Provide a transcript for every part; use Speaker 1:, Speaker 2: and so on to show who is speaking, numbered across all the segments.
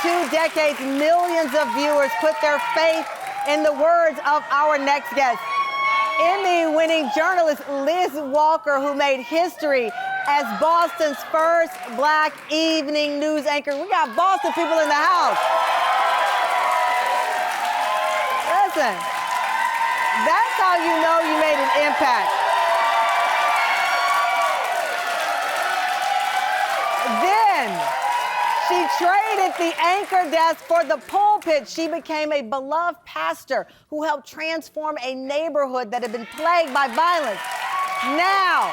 Speaker 1: 2 decades, millions of viewers put their faith in the words of our next guest. Emmy-winning journalist Liz Walker, who made history as Boston's first Black evening news anchor. We got Boston people in the house. Listen, that's how you know you made an impact. Then, she traded the anchor desk for the pulpit. She became a beloved pastor who helped transform a neighborhood that had been plagued by violence. Now,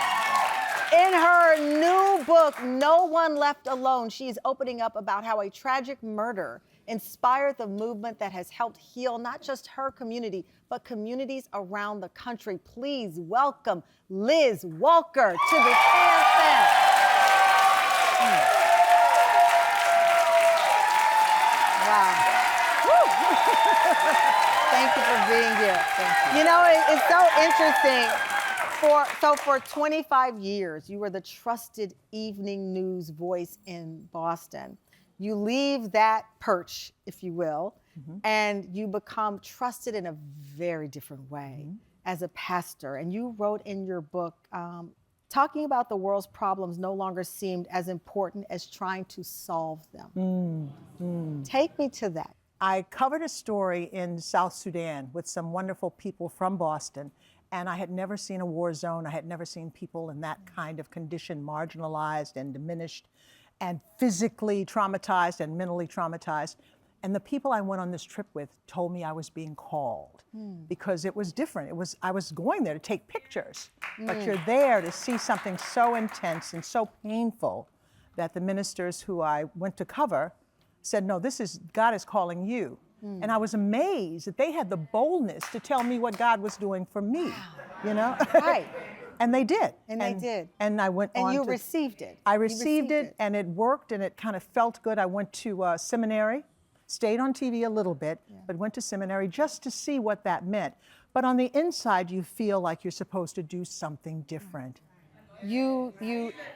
Speaker 1: in her new book, No One Left Alone, she is opening up about how a tragic murder inspired the movement that has helped heal not just her community, but communities around the country. Please welcome Liz Walker to the KFM. Wow. Thank you for being here.
Speaker 2: Thank you.
Speaker 1: You know, it's so interesting. For 25 years, you were the trusted evening news voice in Boston. You leave that perch, if you will, and you become trusted in a very different way as a pastor. And you wrote in your book, talking about the world's problems no longer seemed as important as trying to solve them. Take me to that.
Speaker 2: I covered a story in South Sudan with some wonderful people from Boston, and I had never seen a war zone. I had never seen people in that kind of condition, marginalized and diminished and physically traumatized and mentally traumatized. And the people I went on this trip with told me I was being called because it was different. I was going there to take pictures, but you're there to see something so intense and so painful that the ministers who I went to cover said, no, God is calling you. And I was amazed that they had the boldness to tell me what God was doing for me, you know?
Speaker 1: Right.
Speaker 2: And they did.
Speaker 1: And they did.
Speaker 2: And I went on
Speaker 1: And you
Speaker 2: to,
Speaker 1: received it.
Speaker 2: I received it, and it worked, and it kind of felt good. I went to seminary, stayed on TV a little bit, but went to seminary just to see what that meant. But on the inside, you feel like you're supposed to do something different.
Speaker 1: You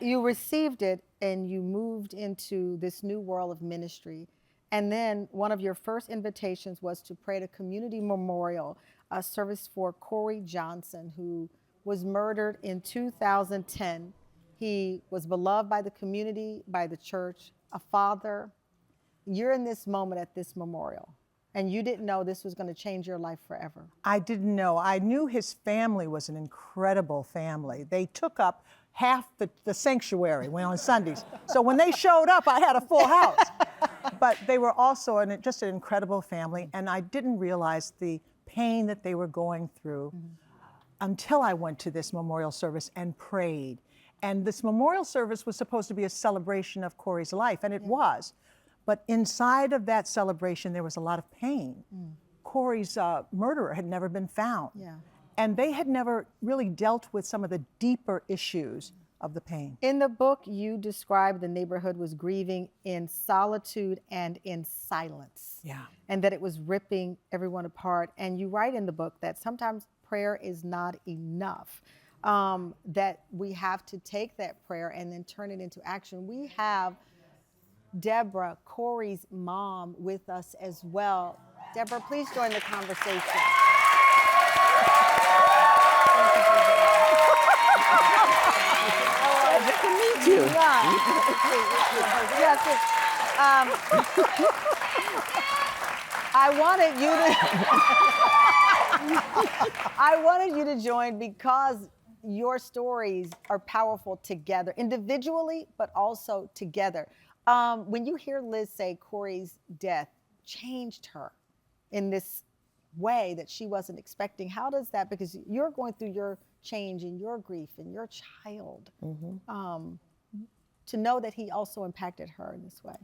Speaker 1: received it, and you moved into this new world of ministry. And then one of your first invitations was to pray at a community memorial, a service for Corey Johnson, who was murdered in 2010. He was beloved by the community, by the church, a father. You're in this moment at this memorial, and you didn't know this was going to change your life forever.
Speaker 2: I didn't know. I knew his family was an incredible family. They took up half the sanctuary on Sundays. So when they showed up, I had a full house. But they were also just an incredible family, and I didn't realize the pain that they were going through until I went to this memorial service and prayed. And this memorial service was supposed to be a celebration of Corey's life, and it was. But inside of that celebration, there was a lot of pain. Corey's murderer had never been found. And they had never really dealt with some of the deeper issues of the pain.
Speaker 1: In the book, you described the neighborhood was grieving in solitude and in silence. And that it was ripping everyone apart. And you write in the book that sometimes prayer is not enough, that we have to take that prayer and then turn it into action. We have Deborah, Corey's mom, with us as well. Deborah, please join the conversation.
Speaker 3: Good to meet you.
Speaker 1: Yes. I wanted you to join because your stories are powerful together, individually, but also together. When you hear Liz say Corey's death changed her in this way that she wasn't expecting, how does that, because you're going through your change and your grief and your child, to know that he also impacted her in this way?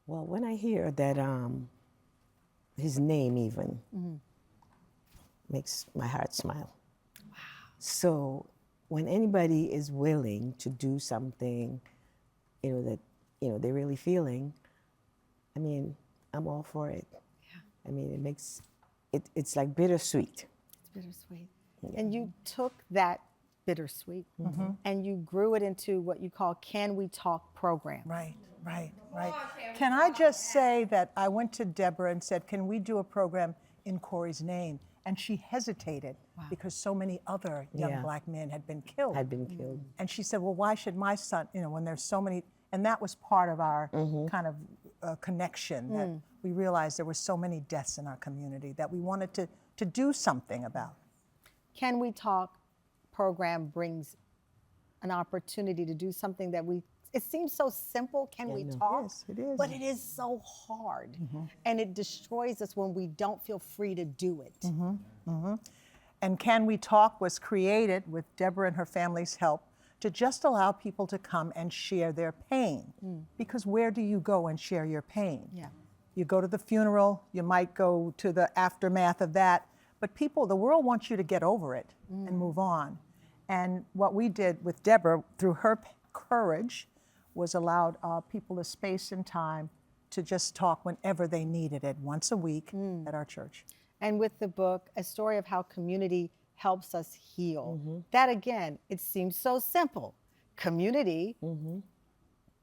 Speaker 3: Well, when I hear that his name even makes my heart smile. Wow. So when anybody is willing to do something, that, they're really feeling, I mean, I'm all for it. Yeah. I mean, it's like bittersweet.
Speaker 1: It's bittersweet. Yeah. And you took that bittersweet and you grew it into what you call Can We Talk program.
Speaker 2: Right. Right, right. Can I just say that I went to Deborah and said, can we do a program in Corey's name? And she hesitated because so many other young black men had been killed. And she said, well, why should my son, when there's so many, and that was part of our kind of connection, that we realized there were so many deaths in our community that we wanted to do something about.
Speaker 1: Can We Talk program brings an opportunity to do something that it seems so simple, can we talk?
Speaker 2: Yes, it is.
Speaker 1: But it is so hard. And it destroys us when we don't feel free to do it.
Speaker 2: And Can We Talk was created with Deborah and her family's help to just allow people to come and share their pain. Because where do you go and share your pain? You go to the funeral, you might go to the aftermath of that, but the world wants you to get over it and move on. And what we did with Deborah, through her courage, was allowed people the space and time to just talk whenever they needed it, once a week at our church.
Speaker 1: And with the book, a story of how community helps us heal. That again, it seems so simple, community,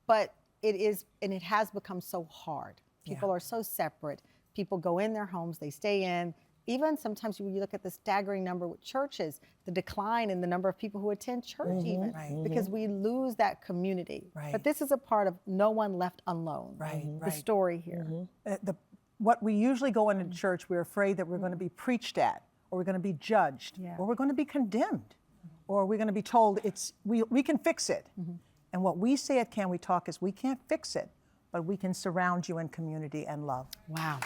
Speaker 1: but it is, and it has become so hard. People are so separate. People go in their homes, they stay in. Even sometimes when you look at the staggering number with churches, the decline in the number of people who attend church because we lose that community. But this is a part of No One Left Alone, the story here.
Speaker 2: What we usually go into church, we're afraid that we're going to be preached at, or we're going to be judged, or we're going to be condemned, or we're going to be told we can fix it. And what we say at Can We Talk is we can't fix it, but we can surround you in community and love.
Speaker 1: Wow.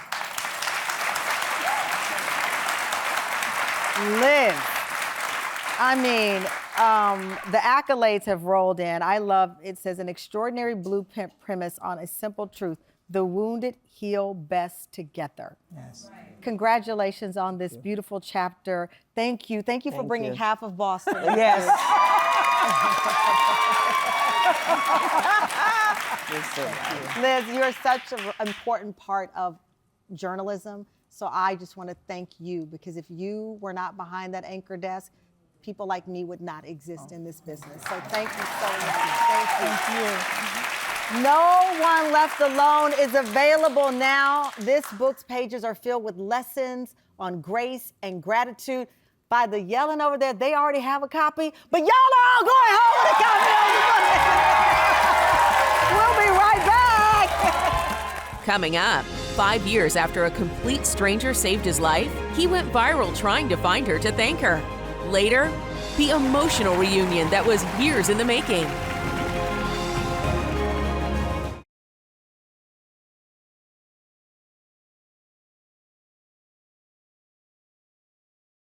Speaker 1: Liz, I mean, the accolades have rolled in. I love, it says, an extraordinary blueprint premise on a simple truth. The wounded heal best together.
Speaker 2: Yes.
Speaker 1: Congratulations on this beautiful chapter. Thank you. Thank you for bringing half of Boston.
Speaker 3: Yes.
Speaker 1: Liz, you're such an important part of journalism. So I just want to thank you, because if you were not behind that anchor desk, people like me would not exist in this business. So thank you so much. Thank you. No One Left Alone is available now. This book's pages are filled with lessons on grace and gratitude. By the yelling over there, they already have a copy, but y'all are all going home with a copy. We'll be right back.
Speaker 4: Coming up, 5 years after a complete stranger saved his life, he went viral trying to find her to thank her. Later, the emotional reunion that was years in the making.